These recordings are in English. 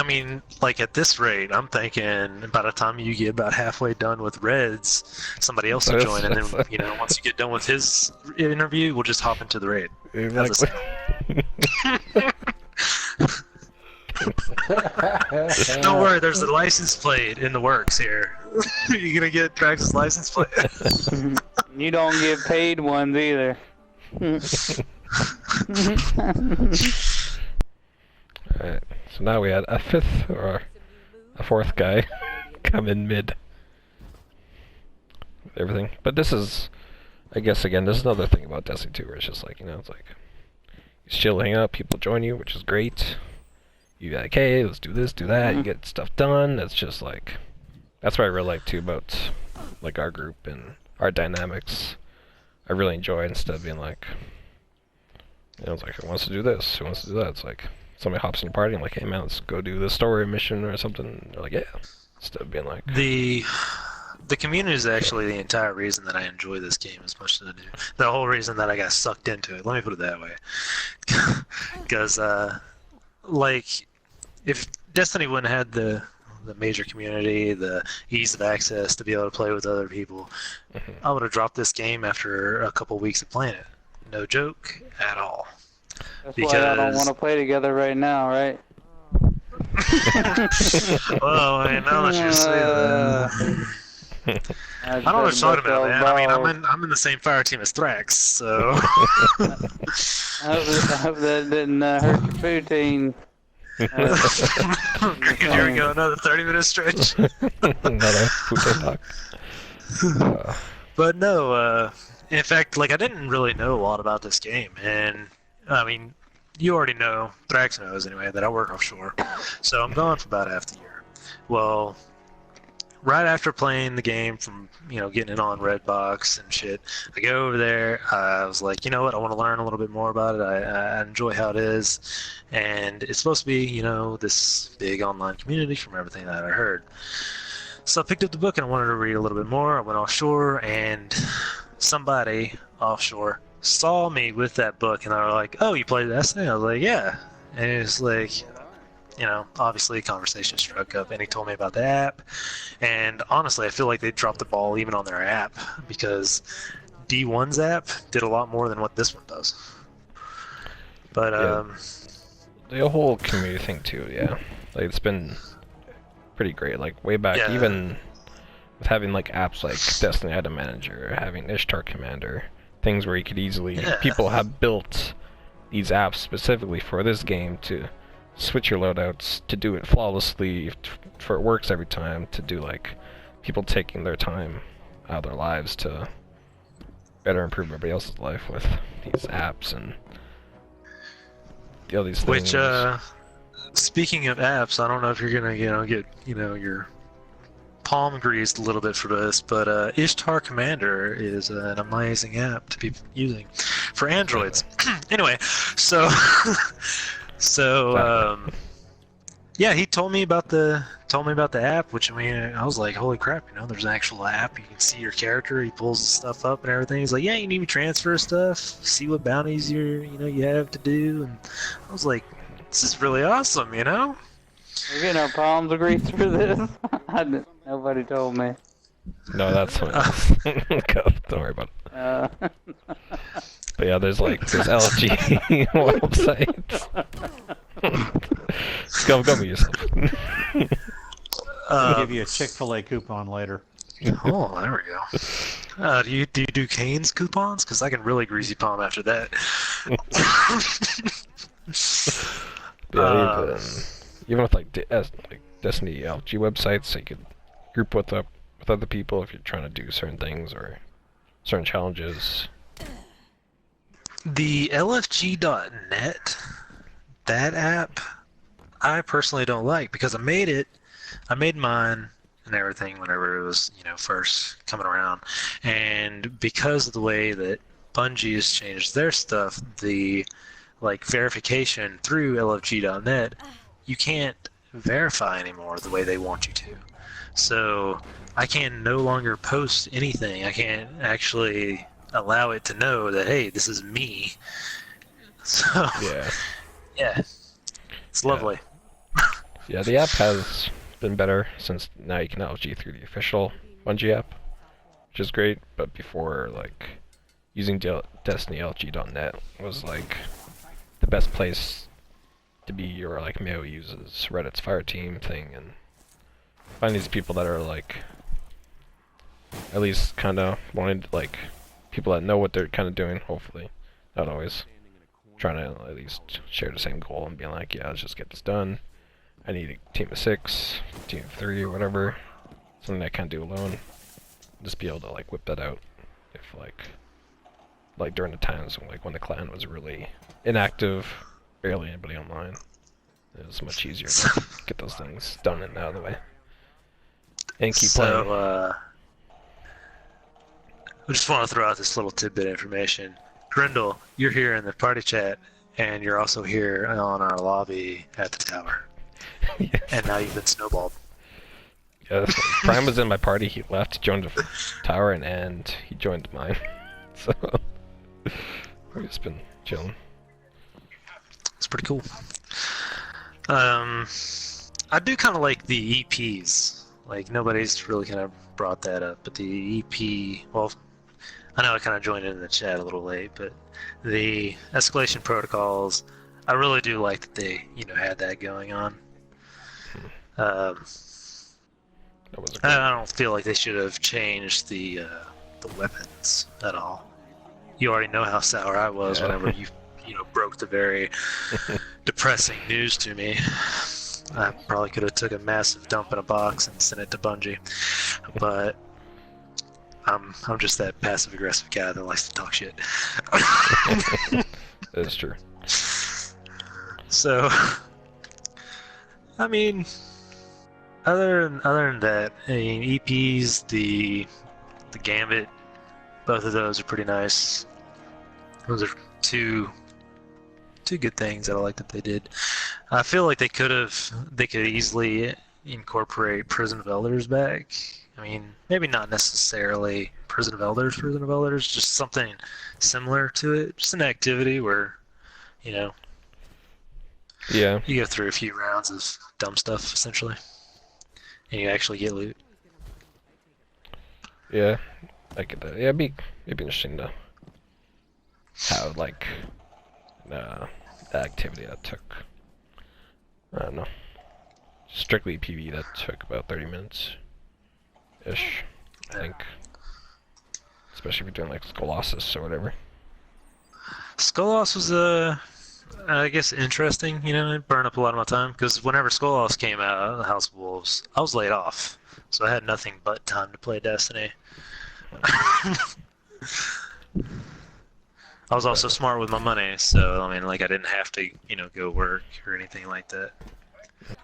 mean, like at this rate, I'm thinking by the time you get about halfway done with Reds, somebody else will join, and then once you get done with his interview, we'll just hop into the raid. Exactly. Don't worry, there's a license plate in the works here. You gonna get Drax's license plate? You don't get paid ones either. Alright, so now we had a fifth or a fourth guy come in mid. Everything. But this is, I guess, again, this is another thing about Destiny 2 where it's just like, it's like, you still hang out, people join you, which is great. You like, hey, let's do this, do that, you get stuff done. It's just like, that's what I really like too about like our group and our dynamics. I really enjoy it instead of being like, it's like, who wants to do this, who wants to do that? It's like, somebody hops in your party and like, hey man, let's go do this story mission or something. They're like, yeah. Instead of being like... The community is actually the entire reason that I enjoy this game as much as I do. The whole reason that I got sucked into it. Let me put it that way. Because, like, if Destiny wouldn't have had the major community, the ease of access to be able to play with other people, I would have dropped this game after a couple weeks of playing it. No joke at all. That's why I don't want to play together right now, right? Well, I mean, now that you say that, I don't know what you're talking about, man. I mean, I'm in the same fire team as Thrax, so. I hope that didn't hurt your food team. Here we go, another 30-minute stretch. Another food talk. But no, in fact, like, I didn't really know a lot about this game, and I mean, you already know, Thrax knows anyway, that I work offshore, so I'm gone for about half the year. Well, right after playing the game from, getting it on Redbox and shit, I go over there, I was like, you know what, I want to learn a little bit more about it, I enjoy how it is, and it's supposed to be, this big online community from everything that I heard. So I picked up the book and I wanted to read a little bit more. I went offshore, and somebody offshore saw me with that book, and they were like, oh, you played Destiny? I was like, yeah. And it was like, obviously a conversation struck up, and he told me about the app. And honestly, I feel like they dropped the ball even on their app, because D1's app did a lot more than what this one does. But, the whole community thing too, yeah. Like, it's been pretty great. Like, way back, even with having, like, apps like Destiny Item Manager, having Ishtar Commander, things where you could easily... People have built these apps specifically for this game to switch your loadouts, to do it flawlessly, for it works every time, to do, like, people taking their time out of their lives to better improve everybody else's life with these apps and all these things. Which, speaking of apps, I don't know if you're gonna, get, your palm greased a little bit for this, but Ishtar Commander is an amazing app to be using for Androids. Anyway, so yeah, he told me about the app, which, I mean, I was like, holy crap, there's an actual app. You can see your character. He pulls the stuff up and everything. He's like, yeah, you need to transfer stuff, see what bounties you have to do, and I was like, this is really awesome, We're getting our palms greased for this. Nobody told me. No, that's something else. Don't worry about it. But yeah, there's LG websites. Go be yourself. I'll give you a Chick-fil-A coupon later. Oh, there we go. Do you do Cane's coupons? Because I can really greasy palm after that. Yeah, even with like Destiny LG websites, so you could group with other people if you're trying to do certain things or certain challenges. The LFG.net, that app, I personally don't like, because I made mine and everything whenever it was, first coming around, and because of the way that Bungie has changed their stuff, the verification through LFG.net, you can't verify anymore the way they want you to. So I can no longer post anything. I can't actually allow it to know that, hey, this is me. So yeah, it's lovely. Yeah, the app has been better since now you can LG through the official Bungie app, which is great. But before, like, using Destiny LG.net was like the best place to be, or like Mayo uses Reddit's fire team thing, and find these people that are like at least kind of wanting to, like, people that know what they're kind of doing. Hopefully, not always trying to at least share the same goal and being like, yeah, let's just get this done. I need a team of 6, team of 3, or whatever. Something I can't do alone. Just be able to like whip that out if like during the times when, like, when the clan was really inactive, barely anybody online. It was much easier to get those things done and out of the way. And keep playing. So, I just want to throw out this little tidbit of information. Grindel, you're here in the party chat, and you're also here on our lobby at the tower. Yes. And now you've been snowballed. Yeah, Prime was in my party. He left, joined the tower, and he joined mine. So we've just been chilling. It's pretty cool. I do kind of like the EPs. Like, nobody's really kind of brought that up, but the EP, well, I know I kind of joined in the chat a little late, but the escalation protocols, I really do like that they, had that going on. That was a I don't feel like they should have changed the weapons at all. You already know how sour I was whenever you broke the very depressing news to me. I probably could have took a massive dump in a box and sent it to Bungie, but I'm just that passive aggressive guy that likes to talk shit. That is true. So, I mean, other than that, I mean, EPs, the Gambit, both of those are pretty nice. Those are two good things that I like that they did. I feel like they could easily incorporate Prison of Elders back. I mean, maybe not necessarily Prison of Elders, just something similar to it. Just an activity where, Yeah. you go through a few rounds of dumb stuff, essentially, and you actually get loot. Yeah. I get that. Yeah, it'd be interesting to have like the activity that took, I don't know, strictly PvE that took about 30 minutes ish, I think. Especially if you're doing like Colossus or whatever. Skolos was I guess interesting. It burned up a lot of my time because whenever Skolos came out of the House of Wolves, I was laid off, so I had nothing but time to play Destiny. I was also smart with my money, so I mean, like, I didn't have to, go work or anything like that.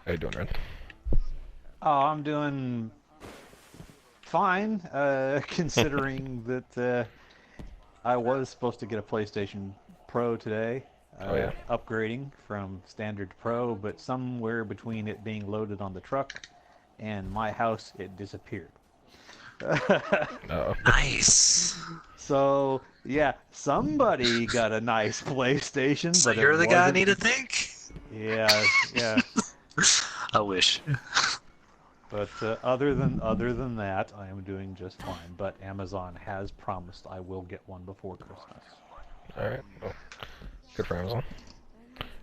How you doing, Red? Oh, I'm doing fine, considering that I was supposed to get a PlayStation Pro today. Oh, yeah. Upgrading from standard to Pro, but somewhere between it being loaded on the truck and my house, it disappeared. Uh-oh. Nice. So, yeah, somebody got a nice PlayStation, So but you're it the guy I wasn't- need to think? Yeah, yeah. I wish. But other than that, I am doing just fine. But Amazon has promised I will get one before Christmas. Alright, well, good for Amazon.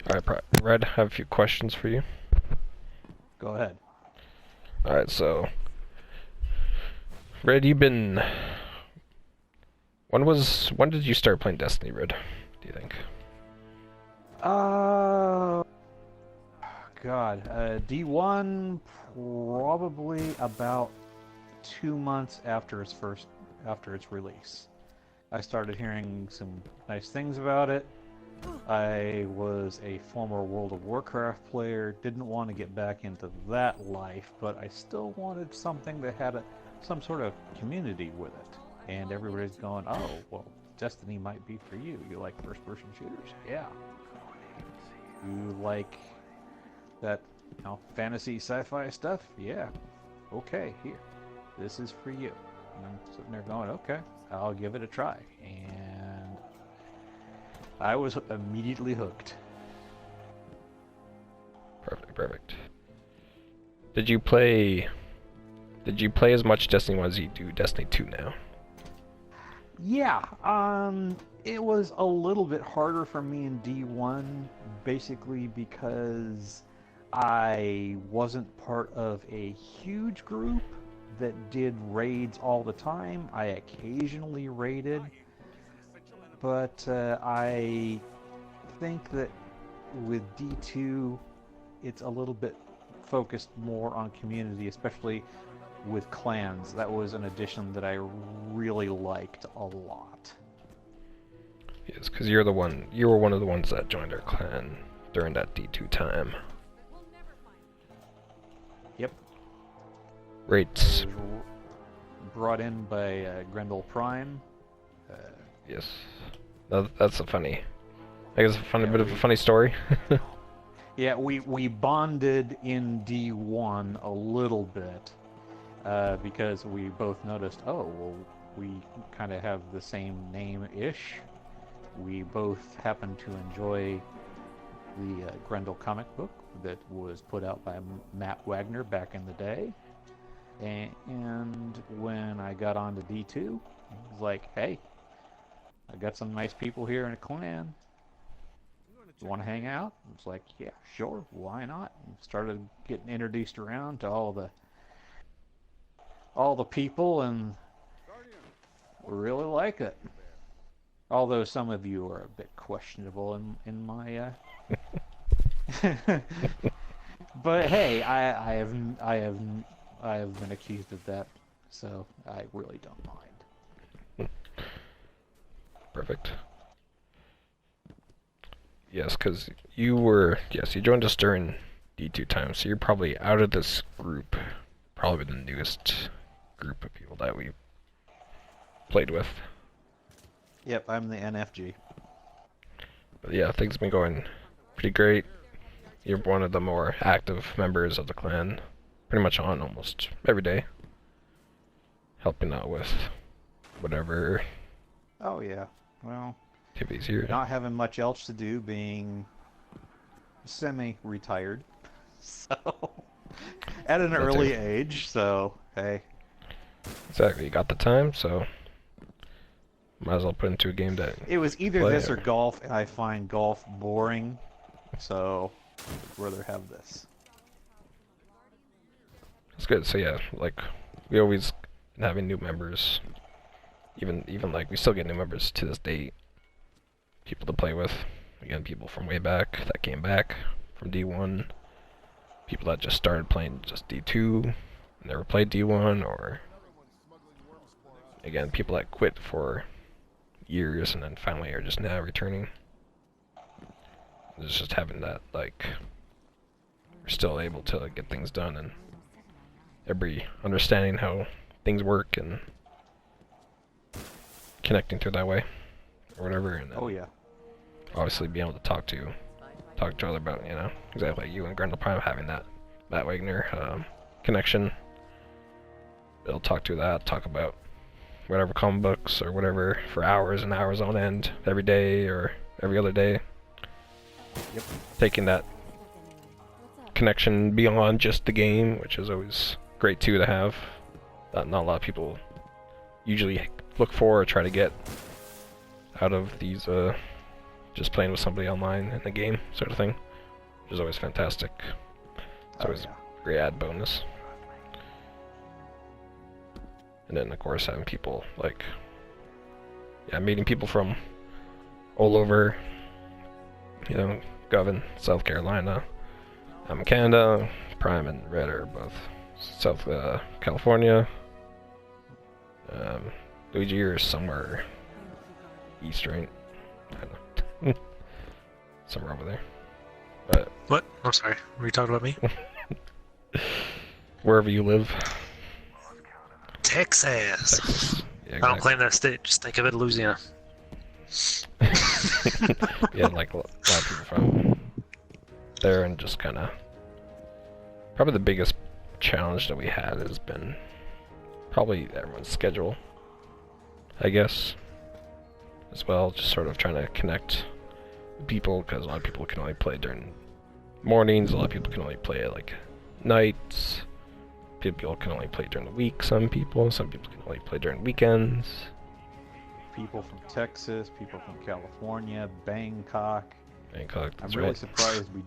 Alright, Red, I have a few questions for you. Go ahead. Alright, so Red, when did you start playing Destiny, Red, do you think? God, D1 probably about 2 months after its release. I started hearing some nice things about it. I was a former World of Warcraft player, didn't want to get back into that life, but I still wanted something that had some sort of community with it. And everybody's going, oh, well, Destiny might be for you. You like first-person shooters? Yeah. You like that, fantasy sci-fi stuff? Yeah. Okay, here. This is for you. And I'm sitting there going, okay, I'll give it a try. And I was immediately hooked. Perfect. Did you play as much Destiny 1 as you do Destiny 2 now? Yeah, it was a little bit harder for me in D1, basically because I wasn't part of a huge group that did raids all the time. I occasionally raided, but I think that with D2, it's a little bit focused more on community, especially with clans. That was an addition that I really liked a lot. Yes, because you were one of the ones that joined our clan during that D2 time. Yep. Rates. Brought in by Grendel Prime. Yes. That's a funny. I guess a bit of a funny story. Yeah, we bonded in D1 a little bit because we both noticed, oh, well, we kind of have the same name-ish. We both happen to enjoy the Grendel comic book that was put out by Matt Wagner back in the day. And when I got on to D2, it was like, hey, I got some nice people here in a clan. You want to hang out? It's like, yeah, sure, why not? And started getting introduced around to all the people, and we really like it. Although some of you are a bit questionable in my. But hey, I have been accused of that, so I really don't mind. Perfect. Yes, because you joined us during D2 time, so you're probably out of this group, probably the newest group of people that we played with. Yep, I'm the NFG. But yeah, things have been going pretty great. You're one of the more active members of the clan, pretty much on almost every day, helping out with whatever. Oh yeah, well, activities here. not having much else to do, being semi-retired, so at an early age. So hey, exactly, you got the time, so might as well put into a game that it was either this or golf, and I find golf boring, so I'd rather have this. That's good. So yeah, like we always having new members, even like we still get new members to this date. People to play with, again, people from way back that came back from D1, people that just started playing just D2, never played D1, or again, people that quit for years and then finally are just now returning. It's just having that, like, we're still able to get things done and everybody understanding how things work and connecting through that way or whatever. And oh yeah, obviously being able to talk to each other about, you know, exactly like you and Grendel Prime having that Matt Wagner connection. They'll talk about whatever comic books or whatever for hours and hours on end every day or every other day. Yep. Taking that connection beyond just the game, which is always great too to have. Not a lot of people usually look for or try to get out of these just playing with somebody online in the game sort of thing, which is always fantastic. It's always a great add bonus. And then of course having people like, yeah, meeting people from all over, you know, Govan, South Carolina. I'm in Canada. Prime and Red are both South California. Luigi, you're somewhere east, right? I don't know. Somewhere over there. But What? I'm sorry. Were you talking about me? wherever you live. Texas. Texas. Yeah, I don't claim that state. Just think of it, Louisiana. Yeah, like a lot of people from there, and just kind of probably the biggest challenge that we had has been probably everyone's schedule, I guess, as well. Just sort of trying to connect people, because a lot of people can only play during mornings. A lot of people can only play at like nights. People can only play during the week. Some people can only play during weekends. People from Texas, people from California, Bangkok. Bangkok, that's I'm really right. surprised we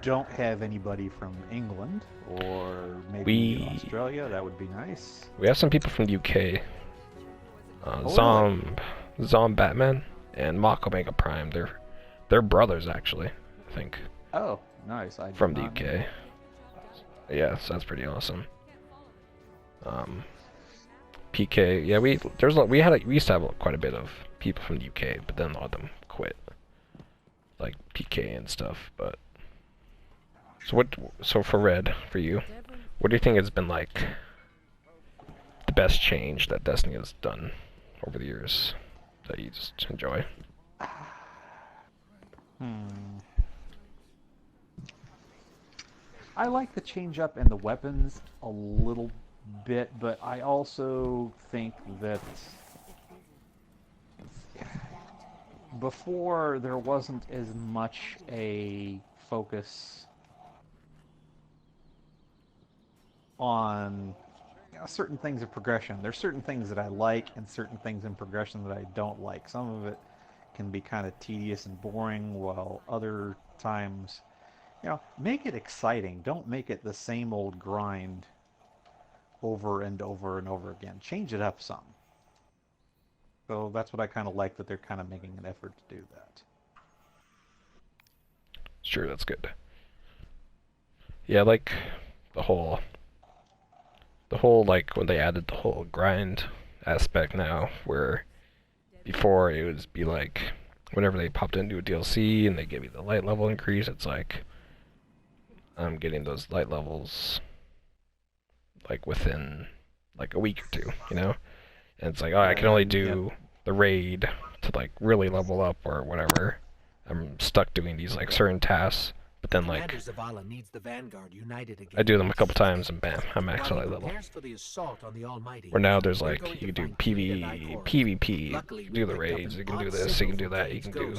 don't have anybody from England or maybe Australia. That would be nice. We have some people from the UK. Really? Zom Batman and Mach Omega Prime. They're brothers actually, I think. Oh, nice. I did From the not know UK. that. Yeah, so that's pretty awesome. PK, yeah, we used to have quite a bit of people from the UK, but then a lot of them quit, like PK and stuff. But so for Red, for you, what do you think has been like the best change that Destiny has done over the years that you just enjoy? I like the change up in the weapons a little bit, but I also think that before there wasn't as much a focus on certain things of progression. There's certain things that I like and certain things in progression that I don't like. Some of it can be kind of tedious and boring, while other times, make it exciting. Don't make it the same old grind over and over and over again. Change it up some. So that's what I kind of like, that they're kind of making an effort to do that. Sure, that's good. Yeah, I like the whole like when they added the whole grind aspect now, where before it would be like whenever they popped into a DLC and they give you the light level increase, it's like I'm getting those light levels like within like a week or two, And it's like, oh, I can only do the raid to like really level up or whatever. I'm stuck doing these like certain tasks, but then like I do them a couple times and bam, I'm max light level. Or now there's like you can do PvP, do the raids, you can do this, you can do that, you can do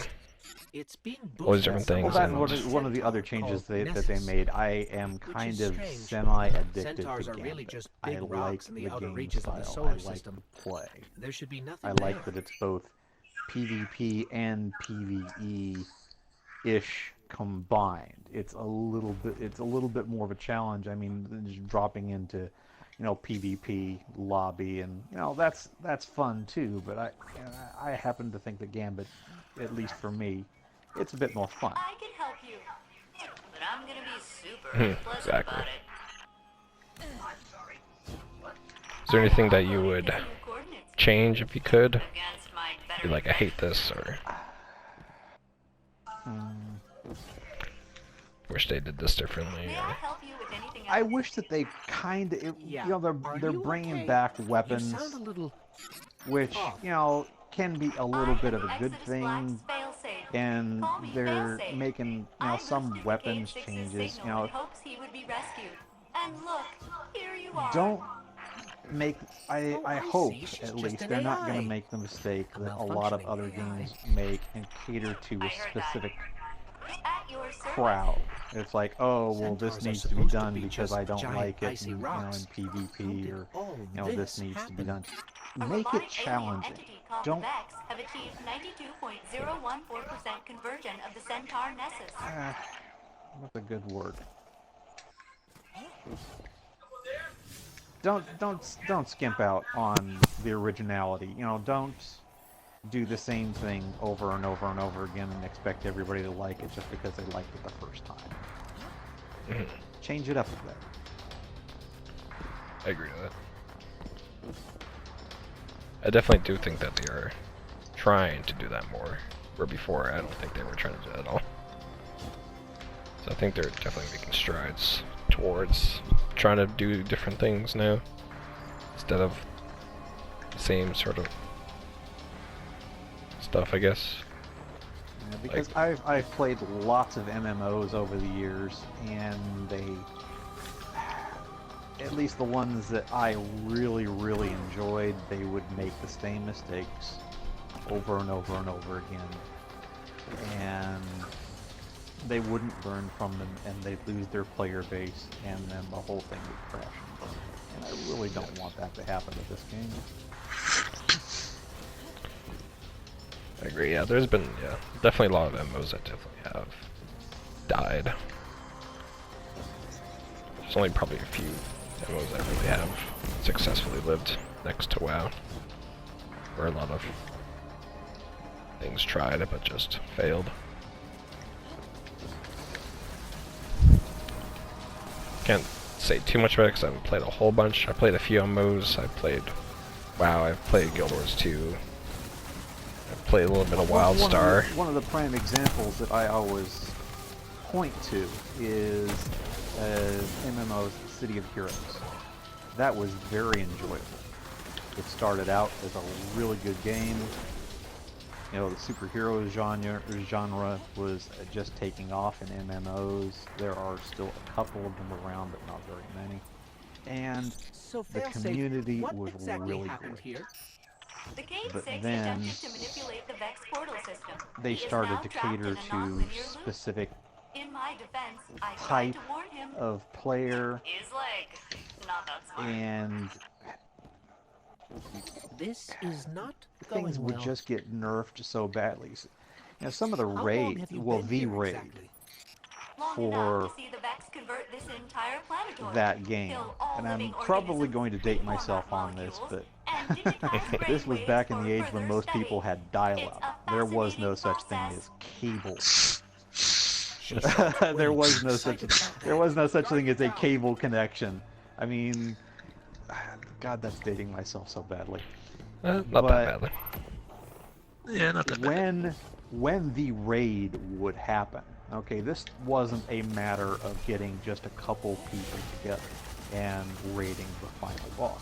all these different things. Well, that's one of the other changes that they made. I am kind of semi-addicted to Gambit. I like the game style. I like the play. I like that it's both PvP and PvE-ish combined. It's a little bit more of a challenge. I mean, than just dropping into PvP lobby, and that's fun too. But I happen to think that Gambit, at least for me, it's a bit more fun. I can help you, but I'm gonna be super unpleasant Exactly. about it. Is there anything that you would change if you could? Against my better Be like, I hate this, or wish they did this differently. May I help you with anything else? I wish that they kind of, they're bringing back weapons, which can be a little bit of a good thing, and they're making some weapons changes. Hopes he would be rescued. And look, here you are. Don't make. I hope at least they're not going to make the mistake that a lot of other games make and cater to a specific At your service. crowd. It's like, oh well, this needs to be done because I don't like it in PvP, or this needs to be done. Make it challenging. Don't. Have achieved 92.014% conversion of the Centaur Nessus. What's a good word? Don't skimp out on the originality. Don't do the same thing over and over and over again and expect everybody to like it just because they liked it the first time. Change it up a bit. I agree with that. I definitely do think that they are trying to do that more, where before I don't think they were trying to do that at all. So I think they're definitely making strides towards trying to do different things now, instead of the same sort of stuff, I guess. Yeah, because I've played lots of MMOs over the years, and at least the ones that I really enjoyed, they would make the same mistakes over and over and over again. And they wouldn't learn from them, and they'd lose their player base, and then the whole thing would crash and burn. And I really don't want that to happen to this game. I agree. Yeah, there's been definitely a lot of MMOs that definitely have died. There's only probably a few MMOs that really have successfully lived next to WoW, where a lot of things tried but just failed. Can't say too much about it because I haven't played a whole bunch. I played a few MMOs. I played WoW. I've played Guild Wars 2. I've played a little bit of WildStar. One of the prime examples that I always point to is MMO's City of Heroes. That was very enjoyable. It started out as a really good game. You know, the superhero genre was just taking off in MMOs. There are still a couple of them around, but not very many. And So the community what was exactly really happened great. here? The Game But 6 then attempted to manipulate the Vex portal system. they He is started now to trapped cater in a to non-linear loop. specific In my defense, I tried type to warn him. of player, His leg. Not that smart. and This is not going things would well. just get nerfed so badly. Now, some of the How long raid, have you well, been the here raid exactly? Long for enough to see the Vex convert this entire planetoid. that game, Kill all and I'm living probably organisms, going to date reformat myself on this, molecules, but and digitize this was brainwaves back in for the age when further most people study. had dial-up. It's a There was no fascinating such thing process. as cable. There was no such thing as a cable connection. I mean, God, that's dating myself so badly. Not But that badly. Yeah, not that bad. When the raid would happen, okay, this wasn't a matter of getting just a couple people together and raiding the final boss.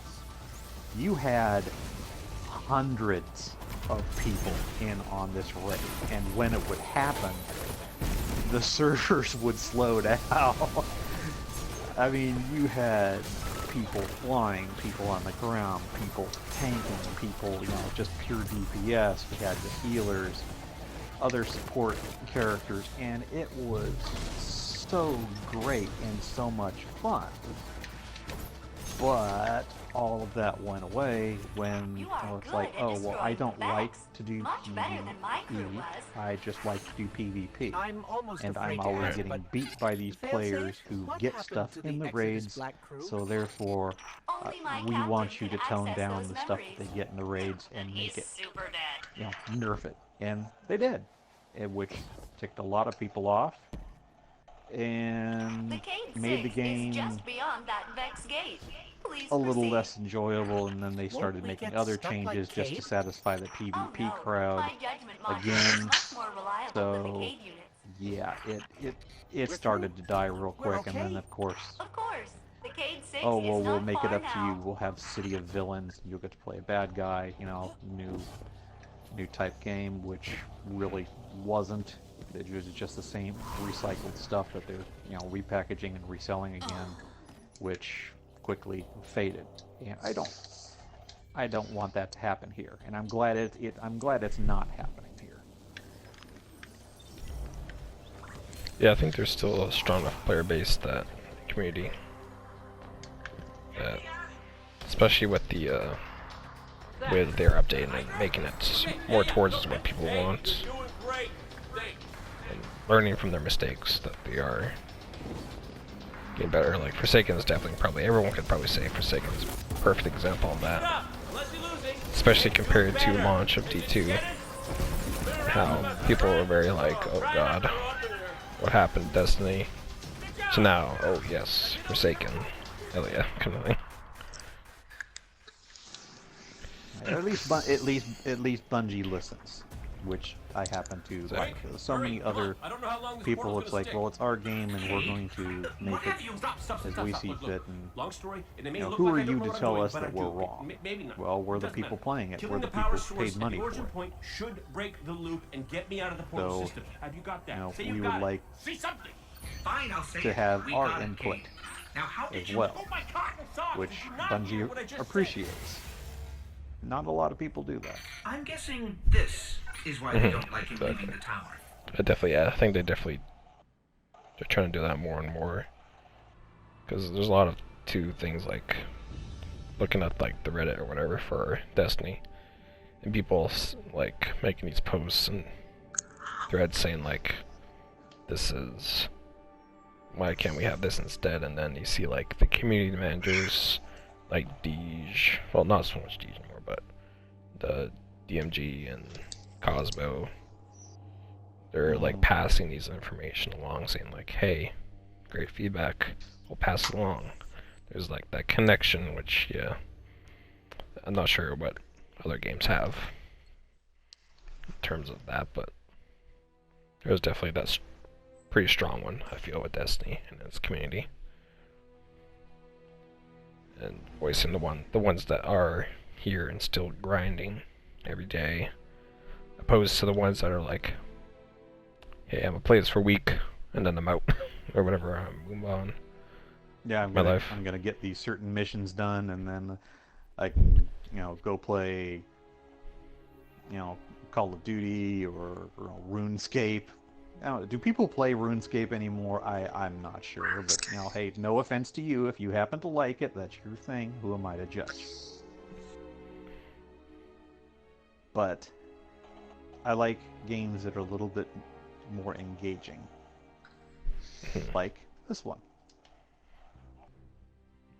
You had hundreds of people in on this raid, and when it would happen, the servers would slow down. I mean, you had people flying, people on the ground, people tanking, people, you know, just pure DPS. We had the healers, other support characters, and it was so great and so much fun. But all of that went away when You are it's good like, at oh, well, I destroying don't the like Vex. to do Much better than my crew PvE. was. I just like to do PvP. I'm almost And afraid I'm to always ask, getting but beat by these failsafe, players who what get happened stuff to in the Exodus raids, Black crew? so therefore Only my we captain want you to can tone access down those the stuff memories. that they get in the raids and And make he's it, super dead. you know, nerf it. And they did, which ticked a lot of people off and The Cade made the 6 game is just beyond that Vex gate. Please a little proceed. less enjoyable, and then they started we making get other stuck like changes just to Cade? satisfy the Oh, PvP no. crowd. My judgment module again, is much more reliable than the so Cade units. yeah, it We're started through. to die real We're quick, and then okay. of course, Of course, the Cade 6 oh is well, we'll not make it far up to you. now. We'll have City of Villains. You'll get to play a bad guy. You know, new type game, which really wasn't. It was just the same recycled stuff that they're, you know, repackaging and reselling again, which quickly faded. And I don't want that to happen here. And I'm glad I'm glad it's not happening here. Yeah, I think there's still a strong enough player base that community, that, especially with the way that they're updating and making it more towards what people want, and learning from their mistakes, that they are getting better. Like Forsaken is definitely, probably everyone could probably say Forsaken is a perfect example of that, especially compared to launch of D2. How people were very like, oh god, what happened to Destiny? So now, oh yes, Forsaken, hell yeah, kind of thing. At least Bungie listens, which I happen to like. So many other people, it's like, well, it's our game, and we're going to make it as we see fit. And you know, who are you to tell us that we're wrong? Well, we're the people playing it. We're the people who paid money for it. Should break the loop and get me out of the portal So, system. Have you got that? you know, Say we you would got it. like See something. Fine, I'll say to it. have We our got it, input Kate. Now, how did as you... well, Oh my God, it's off. which Did you not hear what I Bungie just appreciates. Not a lot of people do that. I'm guessing this is why they don't like him leaving the tower. Definitely, yeah, I think they definitely they're trying to do that more and more. Because there's a lot of two things like looking at like the Reddit or whatever for Destiny, and people like making these posts and threads saying like, this is, why can't we have this instead? And then you see like the community managers like Deej, well not so much Deej anymore, but the DMG and Cosmo, they're like passing these information along saying like, hey, great feedback, we'll pass it along. There's like that connection, which, yeah, I'm not sure what other games have in terms of that, but there's definitely that pretty strong one, I feel, with Destiny and its community. And voicing the ones that are here and still grinding every day, opposed to the ones that are like, hey, I'm gonna play this for a week and then I'm out, or whatever, I'm move on. Yeah, My life. I'm gonna get these certain missions done, and then I can, go play, Call of Duty or RuneScape. Do people play RuneScape anymore? I'm not sure, but hey, no offense to you. If you happen to like it, that's your thing. Who am I to judge? But I like games that are a little bit more engaging, like this one.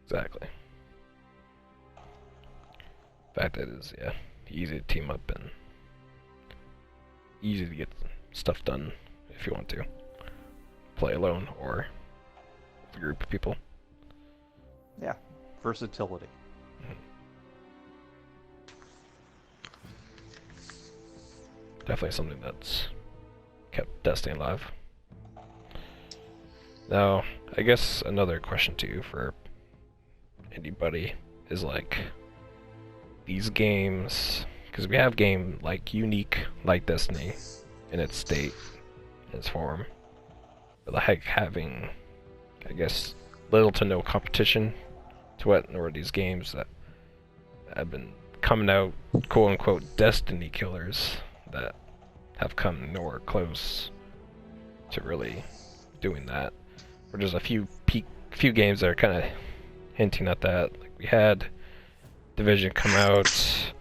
Exactly. The fact that it is, yeah, easy to team up and easy to get stuff done if you want to. Play alone or with a group of people. Yeah, versatility. Definitely something that's kept Destiny alive. Now, I guess another question to you for anybody is like, these games, because we have game like unique like Destiny in its state, in its form, but like having, I guess, little to no competition to what nor these games that have been coming out, quote unquote, Destiny killers that have come nowhere close to really doing that. Or there's a few games that are kind of hinting at that. Like we had Division come out,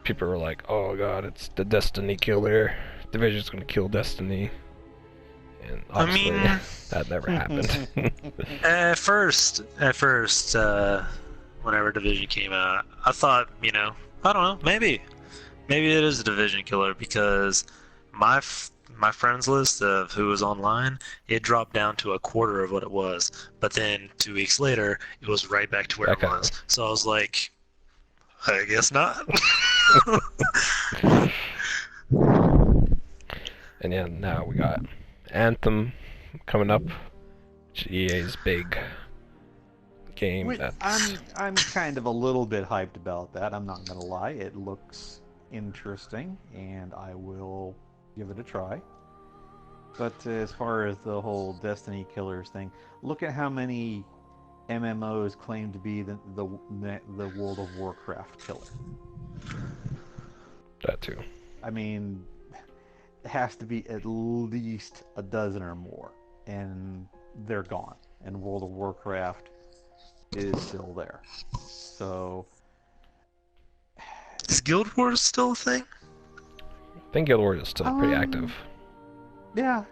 people were like, "Oh God, it's the Destiny killer. Division's gonna kill Destiny," and obviously that never happened. At first, whenever Division came out, I thought, I don't know, maybe it is a Division killer, because my friends list of who was online, it dropped down to a quarter of what it was. But then 2 weeks later, it was right back to where it was. So I was like, I guess not. And yeah, now we got Anthem coming up, which EA's big game. I'm kind of a little bit hyped about that. I'm not gonna lie. It looks interesting, and I will give it a try. But as far as the whole Destiny killers thing, look at how many MMOs claim to be the World of Warcraft killer. That too. I mean, it has to be at least a dozen or more, and they're gone. And World of Warcraft is still there. So, is Guild Wars still a thing? I think Guild Wars is still pretty active. Yeah.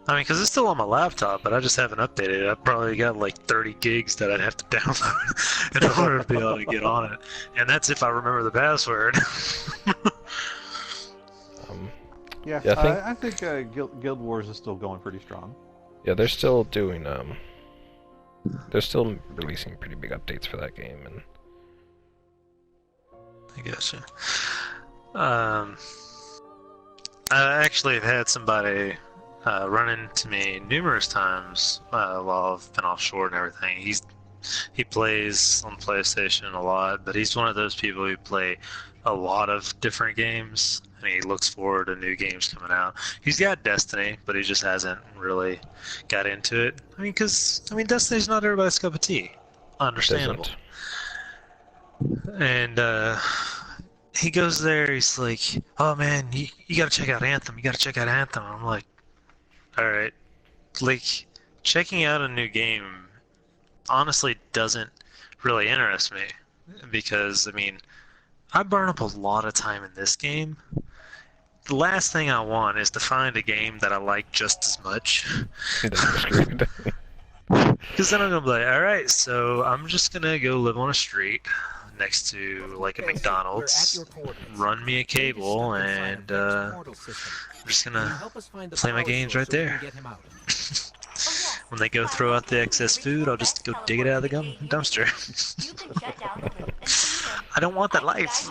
I mean, because it's still on my laptop, but I just haven't updated it. I've probably got like 30 gigs that I'd have to download in order to be able to get on it. And that's if I remember the password. Yeah, I think Guild Wars is still going pretty strong. Yeah, they're still doing, they're still releasing pretty big updates for that game, and I gotcha. I actually have had somebody run into me numerous times while I've been offshore and everything. He plays on PlayStation a lot, but he's one of those people who play a lot of different games, and he looks forward to new games coming out. He's got Destiny, but he just hasn't really got into it. I mean, Destiny's not everybody's cup of tea. Understandable. And he goes there, he's like, "Oh man, you gotta check out Anthem, I'm like, alright, like checking out a new game honestly doesn't really interest me because I mean I burn up a lot of time in this game. The last thing I want is to find a game that I like just as much. Then you're screwed. Because then I'm gonna be like, all right, so I'm just gonna go live on a street next to like a McDonald's, run me a cable, and I'm just gonna play my games right there. When they go throw out the excess food, I'll just go dig it out of the dumpster. You can shut down the loop and see them. I don't want that life.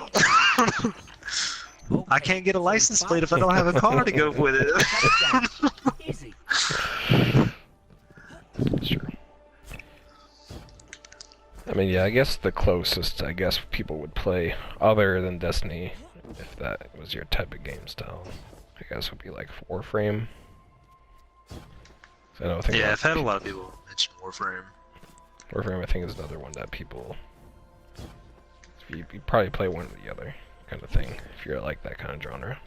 I can't get a license plate if I don't have a car to go with it. Easy. That's true. I mean, yeah, I guess the closest I guess people would play other than Destiny, if that was your type of game style, I guess would be like Warframe. I don't think Yeah, I've had a lot of people mention Warframe. Warframe, I think, is another one that people. You probably play one or the other kind of thing if you're like that kind of genre.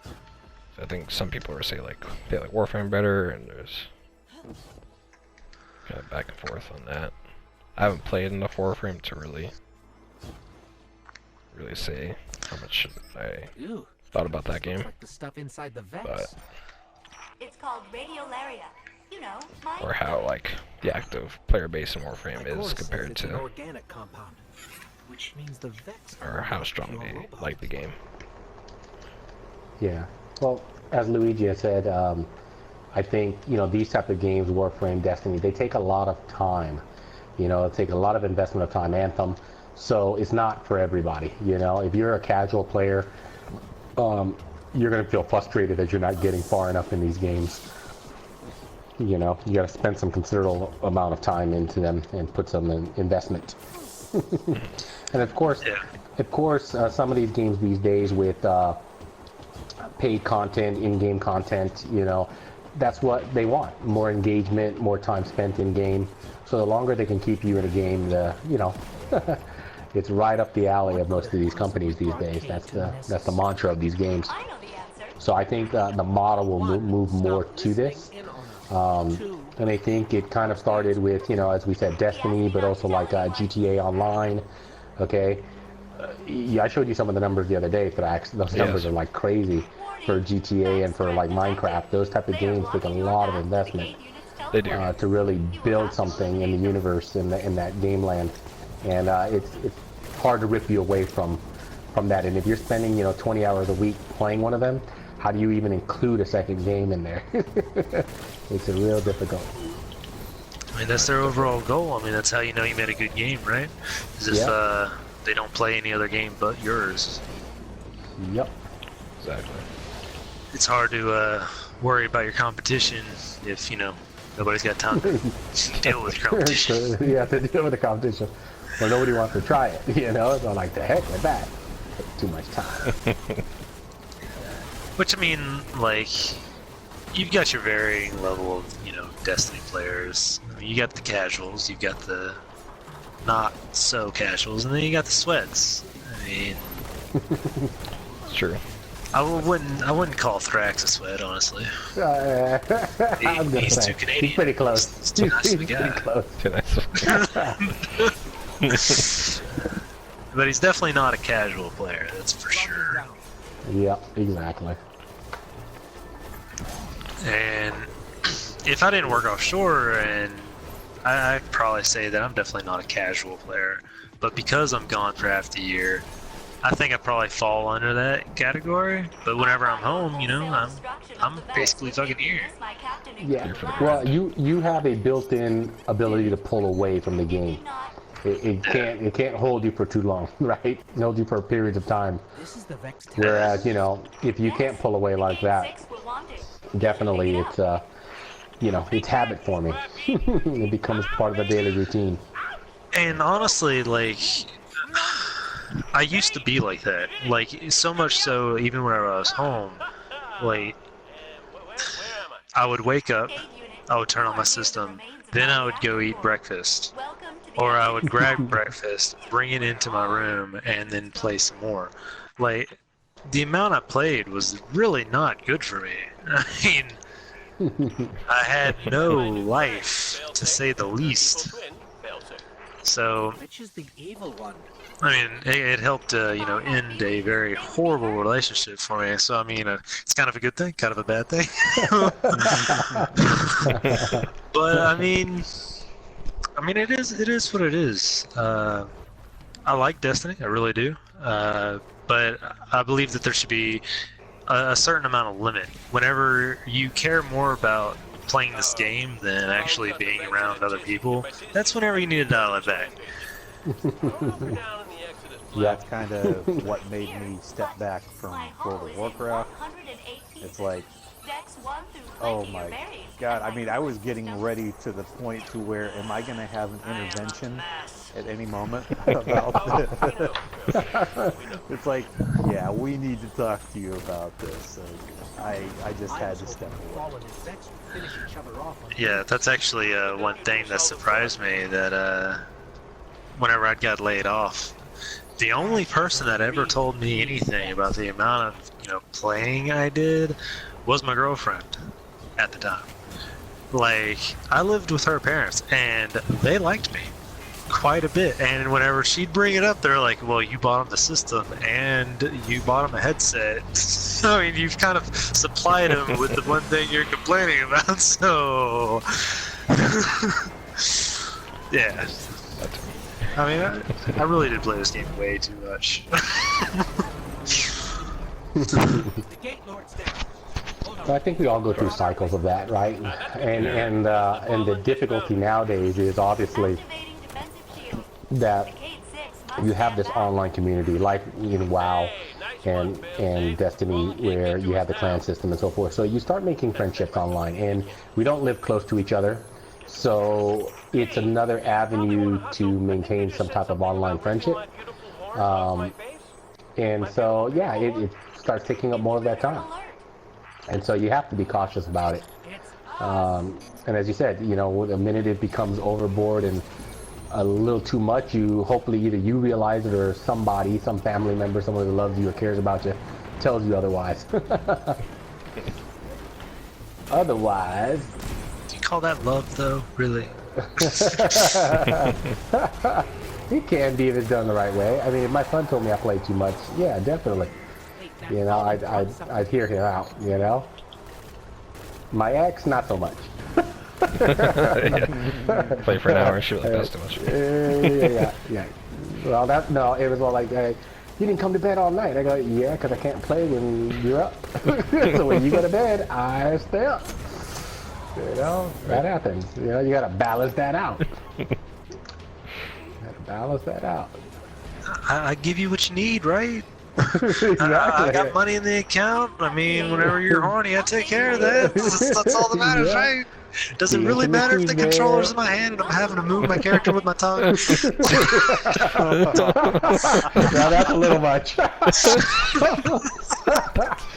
So I think some people are say like they like Warframe better, and there's kind of back and forth on that. I haven't played enough Warframe to really say how much I Ew. thought about that game, Like the stuff inside the vents. but It's called radiolaria. You know, mine. or how like the active player base in Warframe Of is course, compared it's an to, organic compound, which means the vets or how strong they like the game. Yeah. Well, as Luigi has said, I think, these type of games, Warframe, Destiny, they take a lot of time. It take a lot of investment of time. Anthem. So it's not for everybody. If you're a casual player, you're going to feel frustrated that you're not getting far enough in these games. You got to spend some considerable amount of time into them and put some investment. And of course, some of these games these days with paid content, in-game content, that's what they want. More engagement, more time spent in-game. So the longer they can keep you in a game, it's right up the alley of most of these companies these days. That's the mantra of these games. I know the answer. So I think the model will move more to this. And I think it kind of started with, as we said, Destiny, but also like GTA Online. Okay. Yeah, I showed you some of the numbers the other day, Thrax. Those numbers are like crazy for GTA and for like Minecraft. Those type of games take a lot of investment. They do. To really build something in the universe in that game land, and it's hard to rip you away from that. And if you're spending 20 hours a week playing one of them, how do you even include a second game in there? It's a real difficult. I mean, that's their overall goal. I mean, that's how you know you made a good game, right? Is if they don't play any other game but yours. Yep. Exactly. It's hard to worry about your competition if nobody's got time to deal with your competition. You have to deal with the competition. Well, nobody wants to try it, So like, the heck with that. Too much time. Which, I mean, like, you've got your varying level of, Destiny players. I mean, you got the casuals, you've got the not so casuals, and then you got the sweats. I mean, It's true. I wouldn't call Thrax a sweat, honestly. I'm gonna He's say, too Canadian. he's pretty close. He's too nice of a pretty guy. close. Too nice. But he's definitely not a casual player, that's for sure. Yeah, exactly. And if I didn't work offshore, and I'd probably say that I'm definitely not a casual player, but because I'm gone for half the year, I think I probably fall under that category. But whenever I'm home, I'm basically fucking here. Yeah. Well, you have a built-in ability to pull away from the game. It can't hold you for too long, right? It hold you for periods of time. This is the Vex test. Whereas, if you can't pull away like that, definitely it's it's habit forming. It becomes part of the daily routine. And honestly, like, I used to be like that. Like, so much so, even whenever I was home, like, I would wake up, I would turn on my system, then I would go eat breakfast. Or I would grab breakfast, bring it into my room, and then play some more. Like, the amount I played was really not good for me. I mean, I had no life, to say the least. So, Which is the evil one? I mean, it helped, end a very horrible relationship for me. So, I mean, it's kind of a good thing, kind of a bad thing. But I mean, it is what it is. I like Destiny, I really do. But I believe that there should be a certain amount of limit. Whenever you care more about playing this game than actually being around other people, that's whenever you need to dial it back. That's kind of what made me step back from World of Warcraft. It's like, oh my god, I mean, I was getting ready to the point to where, am I going to have an intervention at any moment about this? It's like, yeah, we need to talk to you about this. And I just had to step away. Yeah, that's actually one thing that surprised me, that whenever I got laid off, the only person that ever told me anything about the amount of, playing I did was my girlfriend at the time. Like, I lived with her parents, and they liked me quite a bit. And whenever she'd bring it up, they're like, well, you bought him the system, and you bought him a headset. I mean, you've kind of supplied him with the one thing you're complaining about, so... yeah. I mean, I really did play this game way too much. So I think we all go through cycles of that, right? And the difficulty nowadays is obviously that you have this online community, like in WoW and Destiny, where you have the clan system and so forth. So you start making friendships online, and we don't live close to each other. So it's another avenue to maintain some type of online friendship. And so, yeah, it starts taking up more of that time. And so you have to be cautious about it. And as you said, the minute it becomes overboard and a little too much, hopefully either you realize it or somebody, some family member, someone who loves you or cares about you, tells you otherwise. Otherwise... Do you call that love, though? Really? It can be if it's done the right way. I mean, if my son told me I played too much, yeah, definitely. I'd hear him out, My ex, not so much. Play for an hour and shoot like that's too much. Yeah. Well, it was all like, you didn't come to bed all night. I go, yeah, because I can't play when you're up. So when you go to bed, I stay up. That happens. You gotta balance that out. I give you what you need, right? Exactly. I got money in the account. I mean, whenever you're horny, I take care of that. That's all that matters, right? Does it really matter if the controller's in my hand and I'm having to move my character with my tongue? Now that's a little much.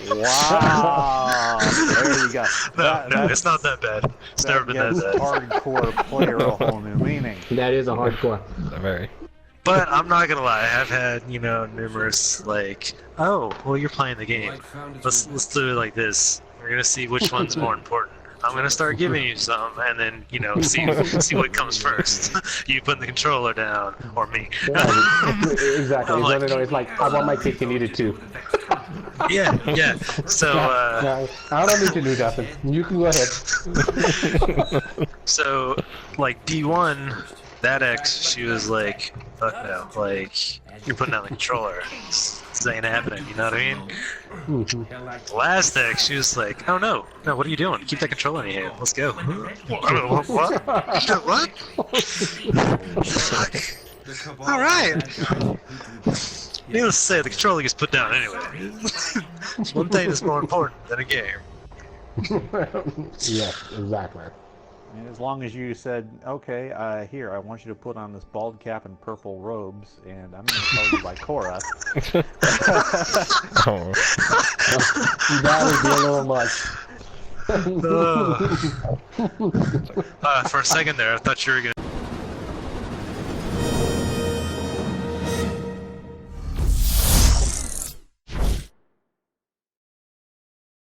Wow. There you go. No, it's not that bad. It's never been that bad. Hardcore player a whole new meaning. That is a hardcore. Very. But I'm not gonna lie, I've had, numerous, oh, well, you're playing the game. Let's do it like this. We're gonna see which one's more important. I'm gonna start giving you some, and then, see what comes first. You putting the controller down, or me. Exactly. No, it's like, I want my cake and eat it too. Yeah. So, I don't need to do nothing. You can go ahead. So, D1, that ex, she was like, fuck no, you're putting down the controller. This ain't happening, you know what I mean? The last ex, she was like, oh no, what are you doing? Keep that controller in your hand, let's go. What? What? Fuck. Alright. Needless to say, the controller gets put down anyway. It's one thing that's more important than a game. Yes, exactly. And as long as you said, okay, here, I want you to put on this bald cap and purple robes, and I'm going to tell you by Korra. Oh. That would be a little much. For a second there, I thought you were going to